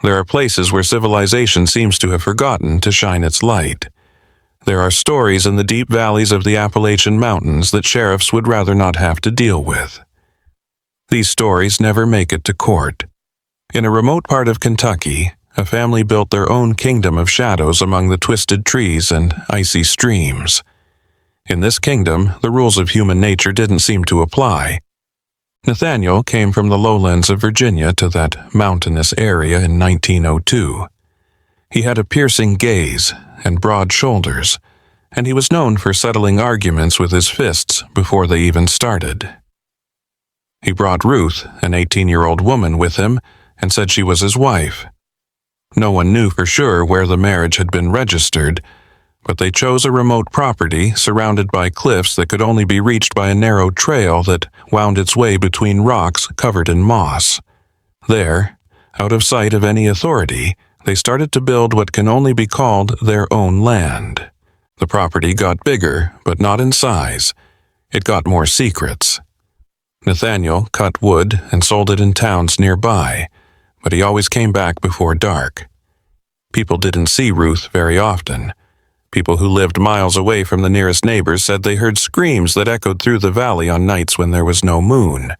There are places where civilization seems to have forgotten to shine its light. There are stories in the deep valleys of the Appalachian Mountains that sheriffs would rather not have to deal with. These stories never make it to court. In a remote part of Kentucky, a family built their own kingdom of shadows among the twisted trees and icy streams. In this kingdom, the rules of human nature didn't seem to apply. Nathaniel came from the lowlands of Virginia to that mountainous area in 1902. He had a piercing gaze and broad shoulders, and he was known for settling arguments with his fists before they even started. He brought Ruth, an 18-year-old woman, with him and said she was his wife. No one knew for sure where the marriage had been registered, but they chose a remote property surrounded by cliffs that could only be reached by a narrow trail that wound its way between rocks covered in moss. There, out of sight of any authority, they started to build what can only be called their own land. The property got bigger, but not in size. It got more secrets. Nathaniel cut wood and sold it in towns nearby, but he always came back before dark. People didn't see Ruth very often. People who lived miles away from the nearest neighbors said they heard screams that echoed through the valley on nights when there was no moon.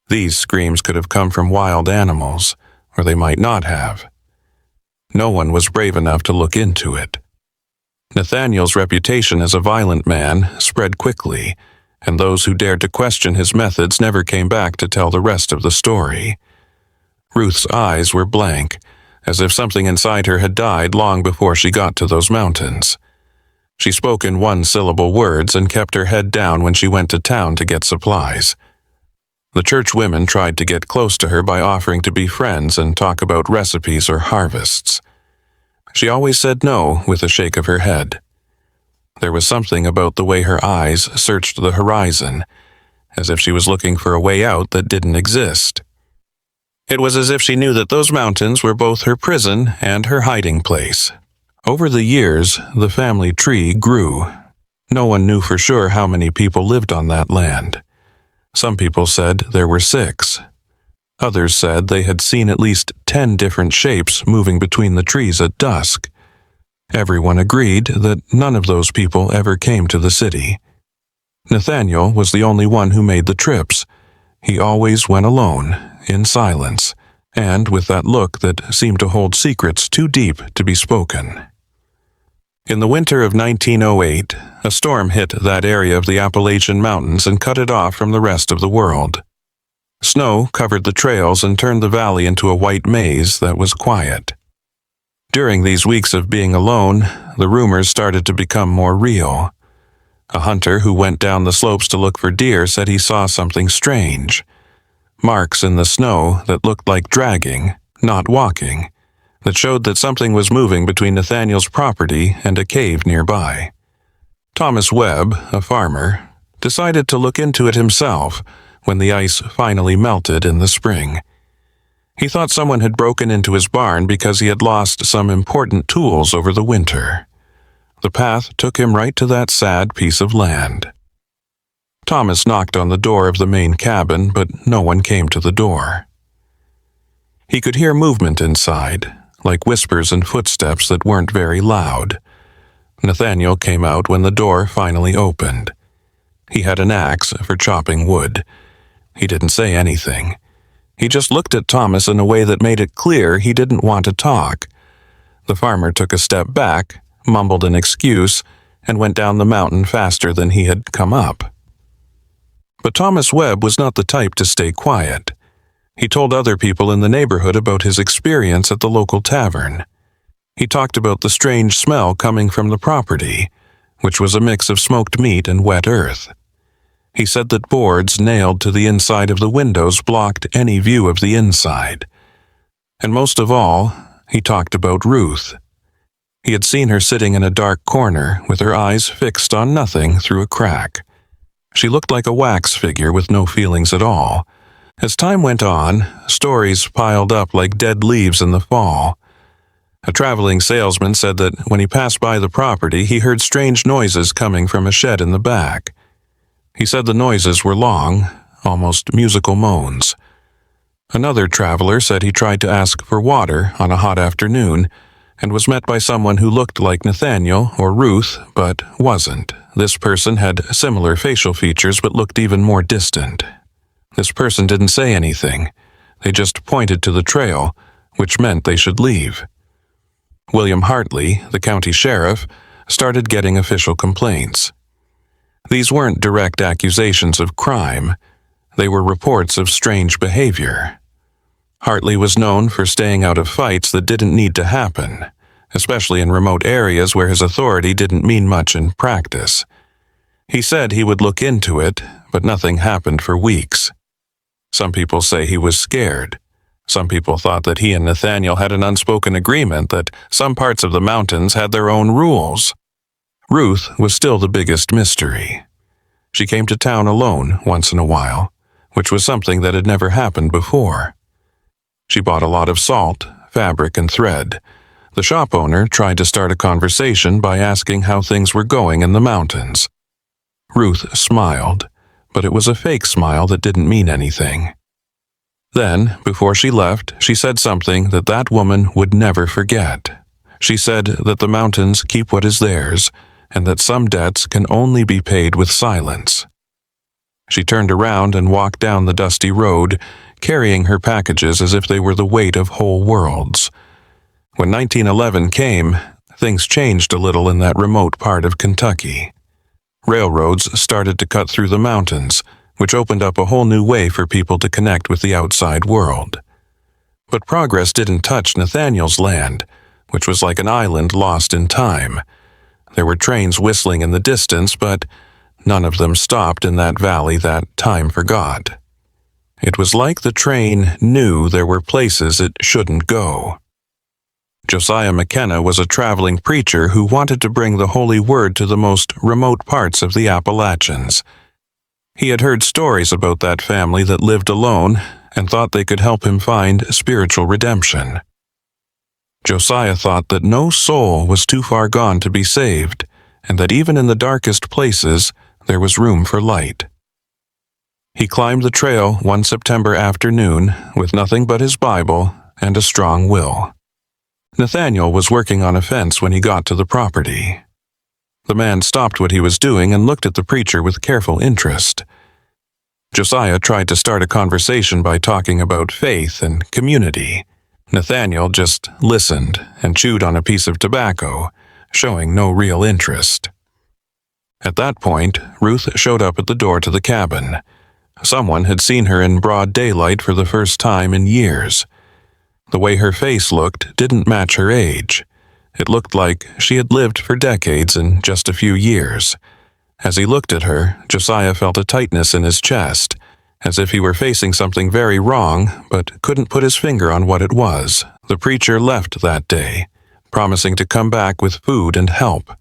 These screams could have come from wild animals, or they might not have. No one was brave enough to look into it. Nathaniel's reputation as a violent man spread quickly, and those who dared to question his methods never came back to tell the rest of the story. Ruth's eyes were blank, as if something inside her had died long before she got to those mountains. She spoke in one-syllable words and kept her head down when she went to town to get supplies. The church women tried to get close to her by offering to be friends and talk about recipes or harvests. She always said no with a shake of her head. There was something about the way her eyes searched the horizon, as if she was looking for a way out that didn't exist. It was as if she knew that those mountains were both her prison and her hiding place. Over the years, the family tree grew. No one knew for sure how many people lived on that land. Some people said there were 6. Others said they had seen at least 10 different shapes moving between the trees at dusk. Everyone agreed that none of those people ever came to the city. Nathaniel was the only one who made the trips. He always went alone, in silence, and with that look that seemed to hold secrets too deep to be spoken. In the winter of 1908, a storm hit that area of the Appalachian Mountains and cut it off from the rest of the world. Snow covered the trails and turned the valley into a white maze that was quiet. During these weeks of being alone, the rumors started to become more real. A hunter who went down the slopes to look for deer said he saw something strange. Marks in the snow that looked like dragging, not walking, that showed that something was moving between Nathaniel's property and a cave nearby. Thomas Webb, a farmer, decided to look into it himself when the ice finally melted in the spring. He thought someone had broken into his barn because he had lost some important tools over the winter. The path took him right to that sad piece of land. Thomas knocked on the door of the main cabin, but no one came to the door. He could hear movement inside, like whispers and footsteps that weren't very loud. Nathaniel came out when the door finally opened. He had an axe for chopping wood. He didn't say anything. He just looked at Thomas in a way that made it clear he didn't want to talk. The farmer took a step back, mumbled an excuse, and went down the mountain faster than he had come up. But Thomas Webb was not the type to stay quiet. He told other people in the neighborhood about his experience at the local tavern. He talked about the strange smell coming from the property, which was a mix of smoked meat and wet earth. He said that boards nailed to the inside of the windows blocked any view of the inside. And most of all, he talked about Ruth. He had seen her sitting in a dark corner with her eyes fixed on nothing through a crack. She looked like a wax figure with no feelings at all. As time went on, stories piled up like dead leaves in the fall. A traveling salesman said that when he passed by the property, he heard strange noises coming from a shed in the back. He said the noises were long, almost musical moans. Another traveler said he tried to ask for water on a hot afternoon and was met by someone who looked like Nathaniel or Ruth, but wasn't. This person had similar facial features but looked even more distant. This person didn't say anything. They just pointed to the trail, which meant they should leave. William Hartley, the county sheriff, started getting official complaints. These weren't direct accusations of crime. They were reports of strange behavior. Hartley was known for staying out of fights that didn't need to happen, especially in remote areas where his authority didn't mean much in practice. He said he would look into it, but nothing happened for weeks. Some people say he was scared. Some people thought that he and Nathaniel had an unspoken agreement that some parts of the mountains had their own rules. Ruth was still the biggest mystery. She came to town alone once in a while, which was something that had never happened before. She bought a lot of salt, fabric, and thread. The shop owner tried to start a conversation by asking how things were going in the mountains. Ruth smiled, but it was a fake smile that didn't mean anything. Then, before she left, she said something that woman would never forget. She said that the mountains keep what is theirs, and that some debts can only be paid with silence. She turned around and walked down the dusty road, carrying her packages as if they were the weight of whole worlds. When 1911 came, things changed a little in that remote part of Kentucky. Railroads started to cut through the mountains, which opened up a whole new way for people to connect with the outside world. But progress didn't touch Nathaniel's land, which was like an island lost in time. There were trains whistling in the distance, but none of them stopped in that valley that time forgot. It was like the train knew there were places it shouldn't go. Josiah McKenna was a traveling preacher who wanted to bring the holy word to the most remote parts of the Appalachians. He had heard stories about that family that lived alone and thought they could help him find spiritual redemption. Josiah thought that no soul was too far gone to be saved, and that even in the darkest places there was room for light. He climbed the trail one September afternoon with nothing but his Bible and a strong will. Nathaniel was working on a fence when he got to the property. The man stopped what he was doing and looked at the preacher with careful interest. Josiah tried to start a conversation by talking about faith and community. Nathaniel just listened and chewed on a piece of tobacco, showing no real interest. At that point, Ruth showed up at the door to the cabin. Someone had seen her in broad daylight for the first time in years. The way her face looked didn't match her age. It looked like she had lived for decades in just a few years. As he looked at her, Josiah felt a tightness in his chest, as if he were facing something very wrong, but couldn't put his finger on what it was. The preacher left that day, promising to come back with food and help.